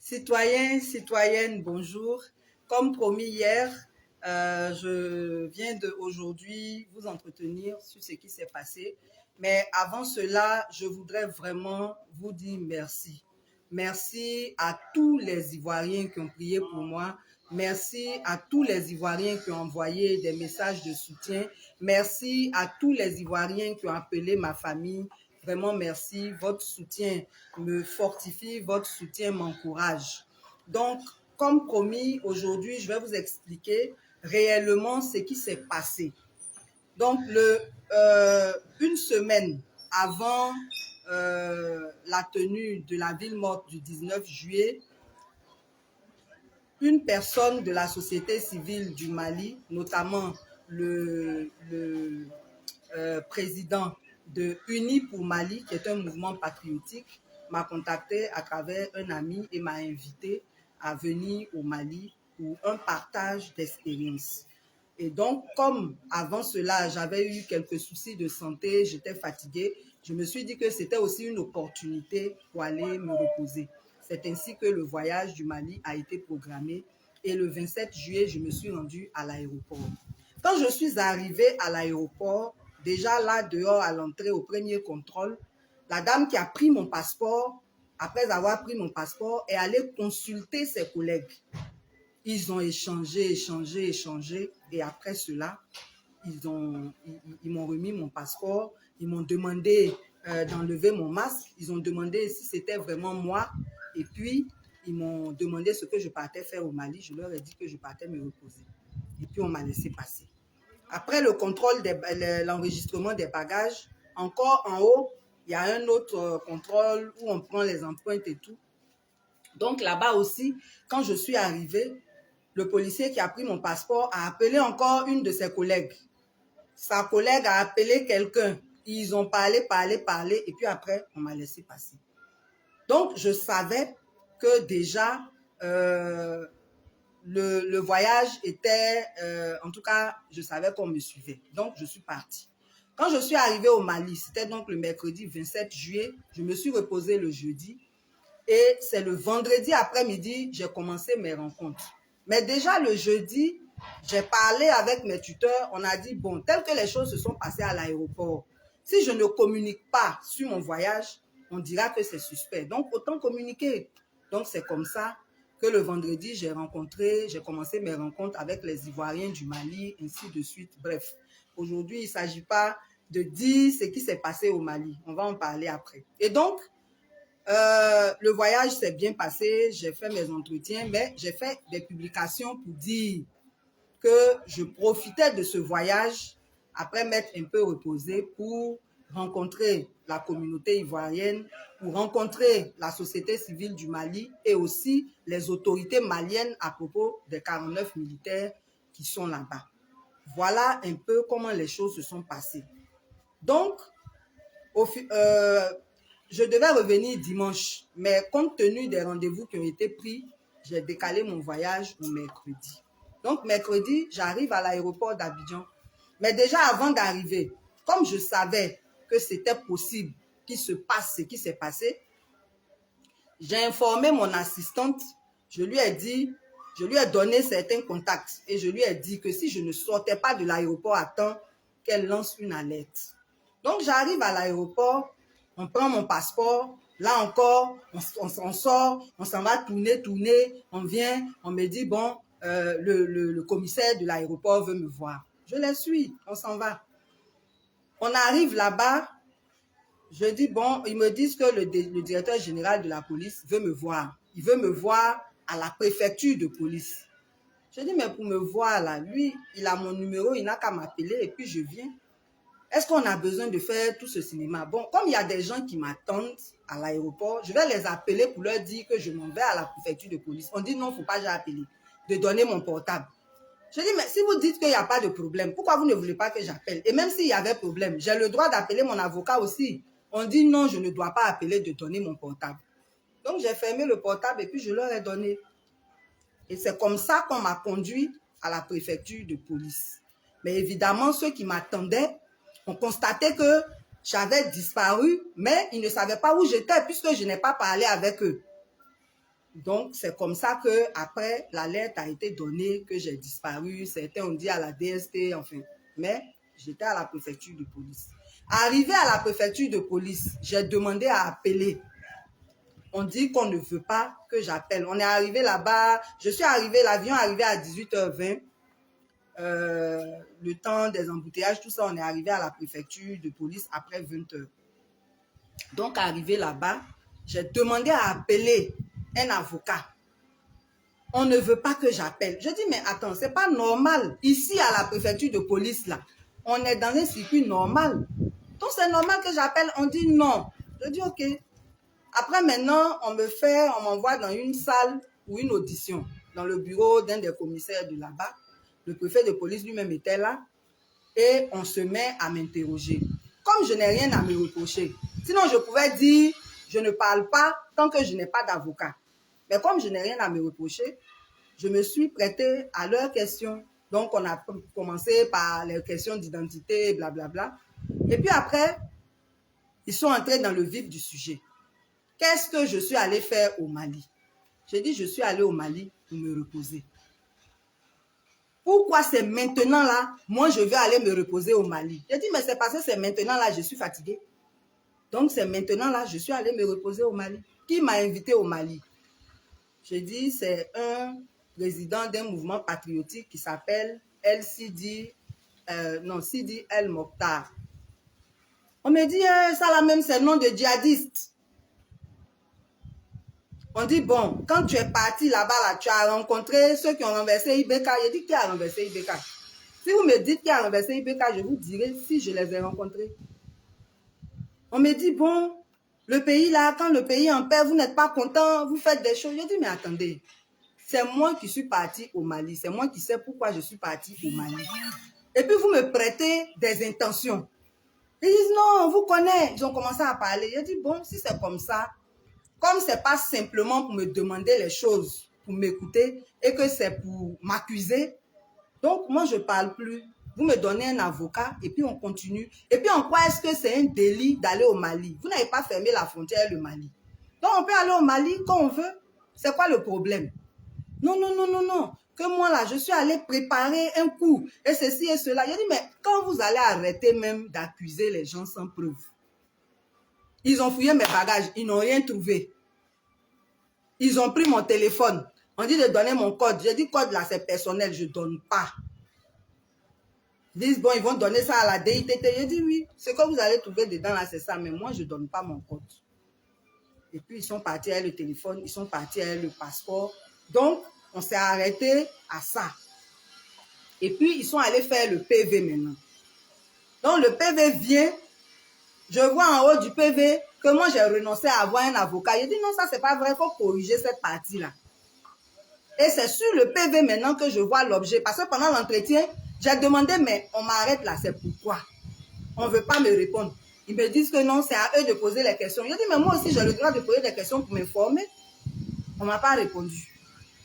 Citoyens, citoyennes, bonjour. Comme promis hier, je viens aujourd'hui vous entretenir sur ce qui s'est passé. Mais avant cela, je voudrais vraiment vous dire merci. Merci à tous les Ivoiriens qui ont prié pour moi. Merci à tous les Ivoiriens qui ont envoyé des messages de soutien. Merci à tous les Ivoiriens qui ont appelé ma famille. Vraiment, merci. Votre soutien me fortifie, votre soutien m'encourage. Donc, comme promis, aujourd'hui, je vais vous expliquer réellement ce qui s'est passé. Donc, une semaine avant la tenue de la ville morte du 19 juillet, une personne de la société civile du Mali, notamment le président de Unis pour Mali, qui est un mouvement patriotique, m'a contacté à travers un ami et m'a invité à venir au Mali pour un partage d'expérience. Et donc, comme avant cela, j'avais eu quelques soucis de santé, j'étais fatiguée, je me suis dit que c'était aussi une opportunité pour aller me reposer. C'est ainsi que le voyage du Mali a été programmé et le 27 juillet, je me suis rendue à l'aéroport. Quand je suis arrivée à l'aéroport, déjà là dehors à l'entrée au premier contrôle, la dame qui a pris mon passeport, après avoir pris mon passeport, est allée consulter ses collègues. Ils ont échangé et après cela, ils m'ont remis mon passeport, ils m'ont demandé d'enlever mon masque, ils ont demandé si c'était vraiment moi et puis ils m'ont demandé ce que je partais faire au Mali. Je leur ai dit que je partais me reposer et puis on m'a laissé passer. Après le contrôle, l'enregistrement des bagages, encore en haut, il y a un autre contrôle où on prend les empreintes et tout. Donc là-bas aussi, quand je suis arrivée, le policier qui a pris mon passeport a appelé encore une de ses collègues. Sa collègue a appelé quelqu'un. Ils ont parlé, et puis après, on m'a laissé passer. Donc, je savais que déjà, le voyage était, en tout cas, je savais qu'on me suivait. Donc, je suis partie. Quand je suis arrivée au Mali, c'était donc le mercredi 27 juillet, je me suis reposée le jeudi. Et c'est le vendredi après-midi, j'ai commencé mes rencontres. Mais déjà le jeudi, j'ai parlé avec mes tuteurs. On a dit, bon, tel que les choses se sont passées à l'aéroport, si je ne communique pas sur mon voyage, on dira que c'est suspect. Donc, autant communiquer. Donc, c'est comme ça que le vendredi, j'ai commencé mes rencontres avec les Ivoiriens du Mali, ainsi de suite. Bref, aujourd'hui, il ne s'agit pas de dire ce qui s'est passé au Mali. On va en parler après. Et donc, le voyage s'est bien passé, j'ai fait mes entretiens, mais j'ai fait des publications pour dire que je profitais de ce voyage après m'être un peu reposée pour rencontrer la communauté ivoirienne, pour rencontrer la société civile du Mali et aussi les autorités maliennes à propos des 49 militaires qui sont là-bas. Voilà un peu comment les choses se sont passées. Donc, je devais revenir dimanche, mais compte tenu des rendez-vous qui ont été pris, j'ai décalé mon voyage au mercredi. Donc, mercredi, j'arrive à l'aéroport d'Abidjan. Mais déjà, avant d'arriver, comme je savais que c'était possible qu'il se passe ce qui s'est passé, j'ai informé mon assistante, je lui ai donné certains contacts et je lui ai dit que si je ne sortais pas de l'aéroport à temps, qu'elle lance une alerte. Donc, j'arrive à l'aéroport, on prend mon passeport. Là encore, on sort, on s'en va tourner, on vient, on me dit, bon, le commissaire de l'aéroport veut me voir. Je les suis, on s'en va. On arrive là-bas, je dis, bon, ils me disent que le directeur général de la police veut me voir. Il veut me voir à la préfecture de police. Je dis, mais pour me voir là, lui, il a mon numéro, il n'a qu'à m'appeler et puis je viens. Est-ce qu'on a besoin de faire tout ce cinéma? Bon, comme il y a des gens qui m'attendent à l'aéroport, je vais les appeler pour leur dire que je m'en vais à la préfecture de police. On dit non, il ne faut pas appeler, de donner mon portable. Je dis, mais si vous dites qu'il n'y a pas de problème, pourquoi vous ne voulez pas que j'appelle? Et même s'il y avait problème, j'ai le droit d'appeler mon avocat aussi. On dit non, je ne dois pas appeler, de donner mon portable. Donc, j'ai fermé le portable et puis je leur ai donné. Et c'est comme ça qu'on m'a conduit à la préfecture de police. Mais évidemment, ceux qui m'attendaient ont constaté que j'avais disparu, mais ils ne savaient pas où j'étais puisque je n'ai pas parlé avec eux. Donc, c'est comme ça qu'après, l'alerte a été donnée que j'ai disparu. Certains ont dit à la DST, enfin. Mais j'étais à la préfecture de police. Arrivé à la préfecture de police, j'ai demandé à appeler. On dit qu'on ne veut pas que j'appelle. On est arrivé là-bas. Je suis arrivé, l'avion est arrivé à 18h20. Le temps des embouteillages, tout ça, on est arrivé à la préfecture de police après 20h. Donc, arrivé là-bas, j'ai demandé à appeler un avocat. On ne veut pas que j'appelle. Je dis, mais attends, c'est pas normal. Ici, à la préfecture de police, là, on est dans un circuit normal. Donc, c'est normal que j'appelle. On dit non. Je dis, OK. Après, maintenant, on m'envoie dans une salle ou une audition, dans le bureau d'un des commissaires de là-bas. Le préfet de police lui-même était là. Et on se met à m'interroger. Comme je n'ai rien à me reprocher. Sinon, je pouvais dire, je ne parle pas tant que je n'ai pas d'avocat. Mais comme je n'ai rien à me reprocher, je me suis prêtée à leurs questions. Donc, on a commencé par les questions d'identité, blablabla. Et puis après, ils sont entrés dans le vif du sujet. Qu'est-ce que je suis allée faire au Mali? J'ai dit, je suis allée au Mali pour me reposer. Pourquoi c'est maintenant là, moi je vais aller me reposer au Mali? J'ai dit, mais c'est parce que c'est maintenant là, je suis fatiguée. Donc c'est maintenant là, je suis allée me reposer au Mali. Qui m'a invité au Mali? J'ai dit, c'est un président d'un mouvement patriotique qui s'appelle Sidi El Mokhtar. On me dit, ça là même, c'est le nom de djihadiste. On dit, bon, quand tu es parti là-bas, là, tu as rencontré ceux qui ont renversé Ibeka. J'ai dit, qui a renversé Ibeka? Si vous me dites qui a renversé Ibeka, je vous dirai si je les ai rencontrés. On me dit, bon, le pays là, quand le pays est en paix, vous n'êtes pas content, vous faites des choses. Je dis, mais attendez, c'est moi qui suis partie au Mali. C'est moi qui sais pourquoi je suis partie au Mali. Et puis, vous me prêtez des intentions. Ils disent, non, on vous connaît. Ils ont commencé à parler. Je dis, bon, si c'est comme ça, comme ce n'est pas simplement pour me demander les choses, pour m'écouter, et que c'est pour m'accuser, donc moi, je ne parle plus. Vous me donnez un avocat, et puis on continue. Et puis, en quoi est-ce que c'est un délit d'aller au Mali? Vous n'avez pas fermé la frontière, le Mali. Donc, on peut aller au Mali quand on veut. C'est quoi le problème? Non, non, non, non, non. Que moi, là, je suis allée préparer un coup, et ceci et cela. Il a dit, mais quand vous allez arrêter même d'accuser les gens sans preuve? Ils ont fouillé mes bagages, ils n'ont rien trouvé. Ils ont pris mon téléphone. On dit de donner mon code. J'ai dit, code là, c'est personnel, je ne donne pas. Ils disent, bon, ils vont donner ça à la DITT. J'ai dit, oui, ce que vous allez trouver dedans là, c'est ça, mais moi, je ne donne pas mon code. Et puis, ils sont partis avec le téléphone, ils sont partis avec le passeport. Donc, on s'est arrêté à ça. Et puis, ils sont allés faire le PV maintenant. Donc, le PV vient. Je vois en haut du PV que moi, j'ai renoncé à avoir un avocat. J'ai dit, non, ça, c'est pas vrai, il faut corriger cette partie-là. Et c'est sur le PV maintenant que je vois l'objet. Parce que pendant l'entretien, j'ai demandé, mais on m'arrête là, c'est pourquoi? On ne veut pas me répondre. Ils me disent que non, c'est à eux de poser les questions. Je dis, mais moi aussi, j'ai le droit de poser des questions pour m'informer. On ne m'a pas répondu.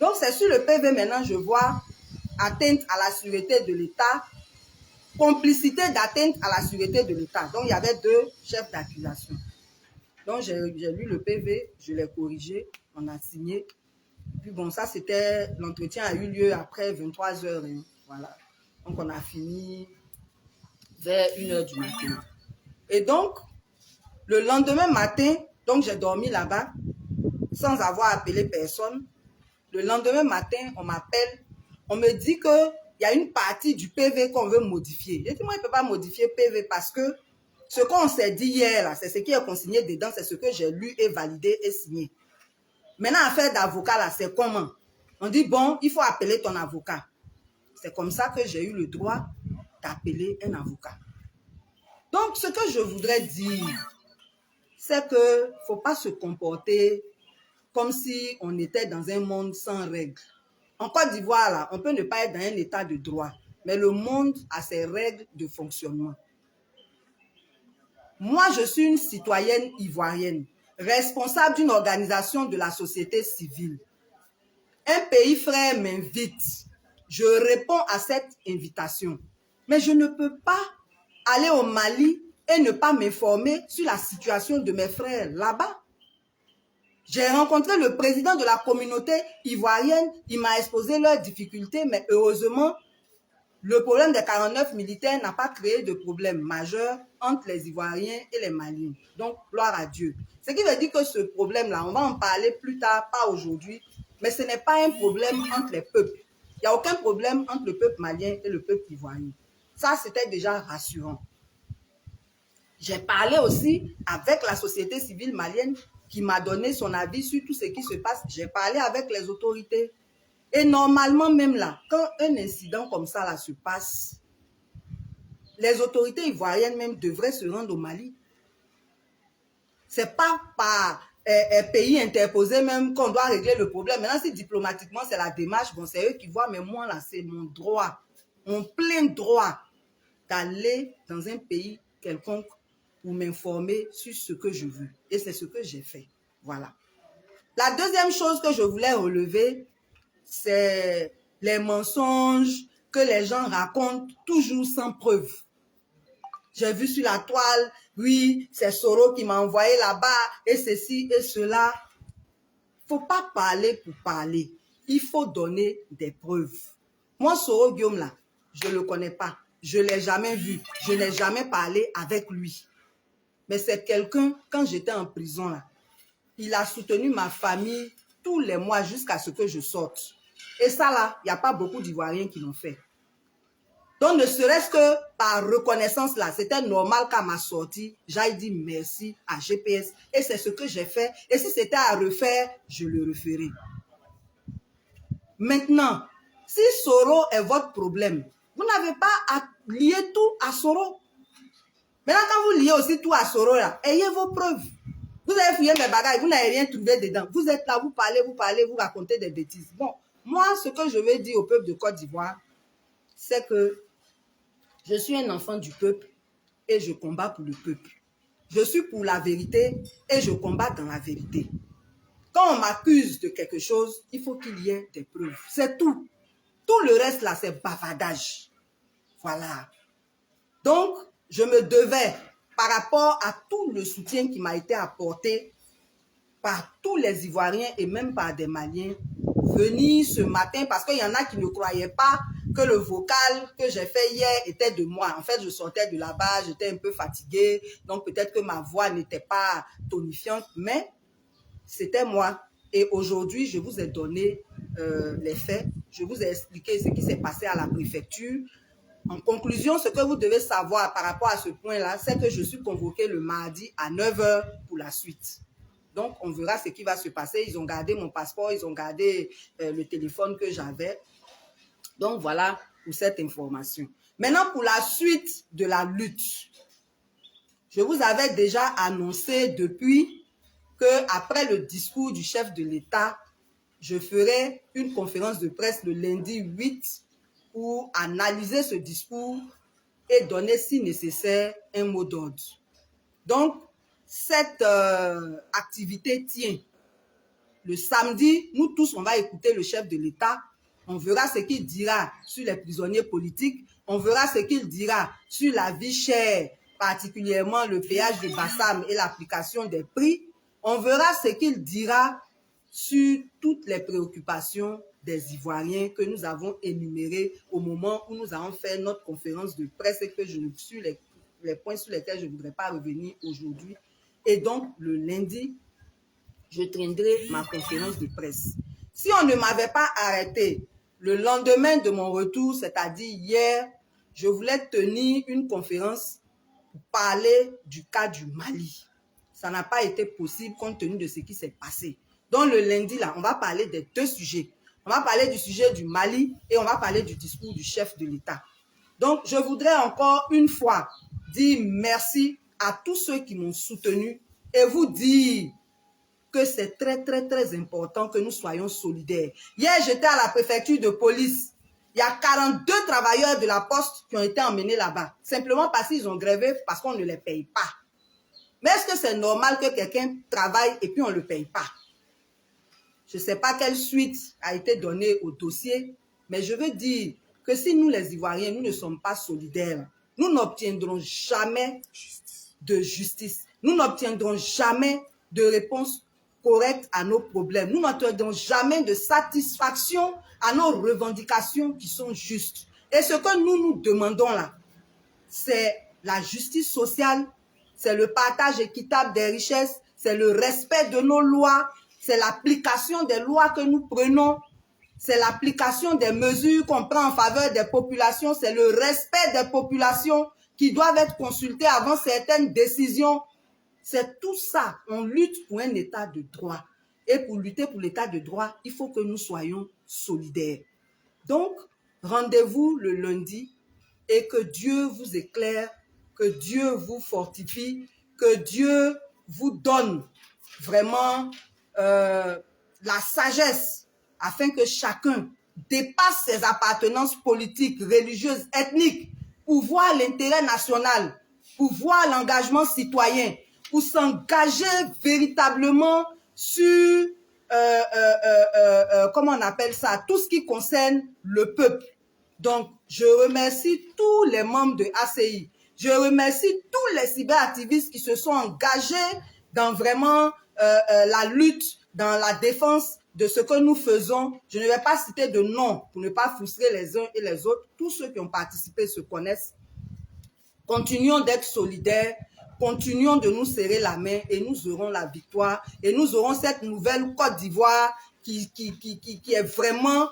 Donc, c'est sur le PV maintenant, je vois atteinte à la sûreté de l'État, complicité d'atteinte à la sûreté de l'État. Donc, il y avait deux chefs d'accusation. Donc, j'ai lu le PV, je l'ai corrigé, on a signé. Puis bon, ça c'était, l'entretien a eu lieu après 23h. Hein, voilà. Donc, on a fini vers 1h du matin. Et donc, le lendemain matin, donc j'ai dormi là-bas, sans avoir appelé personne. Le lendemain matin, on m'appelle, on me dit qu'il y a une partie du PV qu'on veut modifier. J'ai dit, moi, je ne peux pas modifier PV parce que ce qu'on s'est dit hier, là, c'est ce qui est consigné dedans, c'est ce que j'ai lu et validé et signé. Maintenant, affaire d'avocat, là, c'est comment? On dit, bon, il faut appeler ton avocat. C'est comme ça que j'ai eu le droit d'appeler un avocat. Donc, ce que je voudrais dire, c'est qu'il ne faut pas se comporter comme si on était dans un monde sans règles. En Côte d'Ivoire, là, on peut ne pas être dans un état de droit, mais le monde a ses règles de fonctionnement. Moi, je suis une citoyenne ivoirienne, responsable d'une organisation de la société civile. Un pays frère m'invite. Je réponds à cette invitation. Mais je ne peux pas aller au Mali et ne pas m'informer sur la situation de mes frères là-bas. J'ai rencontré le président de la communauté ivoirienne, il m'a exposé leurs difficultés, mais heureusement, le problème des 49 militaires n'a pas créé de problème majeur entre les Ivoiriens et les Maliens. Donc, gloire à Dieu. Ce qui veut dire que ce problème-là, on va en parler plus tard, pas aujourd'hui, mais ce n'est pas un problème entre les peuples. Il n'y a aucun problème entre le peuple malien et le peuple ivoirien. Ça, c'était déjà rassurant. J'ai parlé aussi avec la société civile malienne qui m'a donné son avis sur tout ce qui se passe. J'ai parlé avec les autorités. Et normalement, même là, quand un incident comme ça là, se passe, les autorités ivoiriennes même devraient se rendre au Mali. Ce n'est pas par pays interposé même qu'on doit régler le problème. Maintenant, si diplomatiquement, c'est la démarche, bon, c'est eux qui voient, mais moi, là, c'est mon droit, mon plein droit d'aller dans un pays quelconque pour m'informer sur ce que je veux. Et c'est ce que j'ai fait. Voilà. La deuxième chose que je voulais relever, c'est les mensonges que les gens racontent toujours sans preuve. J'ai vu sur la toile, oui, c'est Soro qui m'a envoyé là-bas, et ceci et cela. Il ne faut pas parler pour parler. Il faut donner des preuves. Moi, Soro Guillaume, là, je ne le connais pas. Je ne l'ai jamais vu. Je n'ai jamais parlé avec lui. Mais c'est quelqu'un, quand j'étais en prison, là, il a soutenu ma famille tous les mois jusqu'à ce que je sorte. Et ça, là, il n'y a pas beaucoup d'Ivoiriens qui l'ont fait. Donc, ne serait-ce que par reconnaissance, là, c'était normal qu'à ma sortie, j'aille dire merci à GPS. Et c'est ce que j'ai fait. Et si c'était à refaire, je le referai. Maintenant, si Soro est votre problème, vous n'avez pas à lier tout à Soro. Maintenant, quand vous liez aussi tout à Soro, là, ayez vos preuves. Vous avez fouillé mes bagages, vous n'avez rien trouvé dedans. Vous êtes là, vous parlez, vous racontez des bêtises. Bon, moi, ce que je veux dire au peuple de Côte d'Ivoire, c'est que je suis un enfant du peuple et je combats pour le peuple. Je suis pour la vérité et je combats dans la vérité. Quand on m'accuse de quelque chose, il faut qu'il y ait des preuves. C'est tout. Tout le reste là, c'est bavardage. Voilà. Donc, je me devais, par rapport à tout le soutien qui m'a été apporté par tous les Ivoiriens et même par des Maliens, venir ce matin, parce qu'il y en a qui ne croyaient pas que le vocal que j'ai fait hier était de moi. En fait, je sortais de là-bas, j'étais un peu fatiguée, donc peut-être que ma voix n'était pas tonifiante, mais c'était moi. Et aujourd'hui, je vous ai donné les faits, je vous ai expliqué ce qui s'est passé à la préfecture. En conclusion, ce que vous devez savoir par rapport à ce point-là, c'est que je suis convoquée le mardi à 9 h pour la suite. Donc, on verra ce qui va se passer. Ils ont gardé mon passeport, ils ont gardé le téléphone que j'avais. Donc, voilà pour cette information. Maintenant, pour la suite de la lutte, je vous avais déjà annoncé depuis qu'après le discours du chef de l'État, je ferai une conférence de presse le lundi 8 pour analyser ce discours et donner, si nécessaire, un mot d'ordre. Donc, cette activité tient. Le samedi, nous tous, on va écouter le chef de l'État. On verra ce qu'il dira sur les prisonniers politiques. On verra ce qu'il dira sur la vie chère, particulièrement le péage de Bassam et l'application des prix. On verra ce qu'il dira sur toutes les préoccupations des Ivoiriens que nous avons énumérées au moment où nous avons fait notre conférence de presse et que je ne suis les points sur lesquels je ne voudrais pas revenir aujourd'hui. Et donc, le lundi, je tiendrai ma conférence de presse. Si on ne m'avait pas arrêté le lendemain de mon retour, c'est-à-dire hier, je voulais tenir une conférence pour parler du cas du Mali. Ça n'a pas été possible compte tenu de ce qui s'est passé. Donc, le lundi, là, on va parler des deux sujets. On va parler du sujet du Mali et on va parler du discours du chef de l'État. Donc, je voudrais encore une fois dire merci à tous ceux qui m'ont soutenu et vous dire que c'est très, très, très important que nous soyons solidaires. Hier, j'étais à la préfecture de police. Il y a 42 travailleurs de la poste qui ont été emmenés là-bas, simplement parce qu'ils ont grévé, parce qu'on ne les paye pas. Mais est-ce que c'est normal que quelqu'un travaille et puis on ne le paye pas? Je ne sais pas quelle suite a été donnée au dossier, mais je veux dire que si nous, les Ivoiriens, nous ne sommes pas solidaires, nous n'obtiendrons jamais de justice. Nous n'obtiendrons jamais de réponse correcte à nos problèmes. Nous n'attendons jamais de satisfaction à nos revendications qui sont justes. Et ce que nous demandons là, c'est la justice sociale, c'est le partage équitable des richesses, c'est le respect de nos lois, c'est l'application des lois que nous prenons, c'est l'application des mesures qu'on prend en faveur des populations, c'est le respect des populations qui doivent être consultées avant certaines décisions. C'est tout ça. On lutte pour un état de droit. Et pour lutter pour l'état de droit, il faut que nous soyons solidaires. Donc, rendez-vous le lundi et que Dieu vous éclaire, que Dieu vous fortifie, que Dieu vous donne vraiment la sagesse afin que chacun dépasse ses appartenances politiques, religieuses, ethniques pour voir l'intérêt national, pour voir l'engagement citoyen, pour s'engager véritablement sur, comment on appelle ça, tout ce qui concerne le peuple. Donc, je remercie tous les membres de ACI. Je remercie tous les cyberactivistes qui se sont engagés dans vraiment la lutte, dans la défense de ce que nous faisons. Je ne vais pas citer de nom pour ne pas frustrer les uns et les autres. Tous ceux qui ont participé se connaissent. Continuons d'être solidaires, continuons de nous serrer la main et nous aurons la victoire. Et nous aurons cette nouvelle Côte d'Ivoire qui est vraiment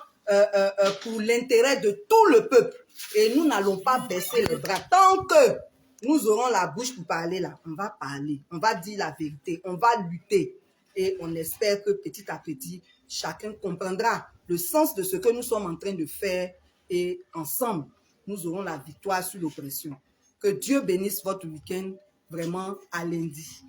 pour l'intérêt de tout le peuple. Et nous n'allons pas baisser les bras. Tant que nous aurons la bouche pour parler là, on va parler, on va dire la vérité, on va lutter. Et on espère que petit à petit, chacun comprendra le sens de ce que nous sommes en train de faire. Et ensemble, nous aurons la victoire sur l'oppression. Que Dieu bénisse votre week-end, vraiment à lundi.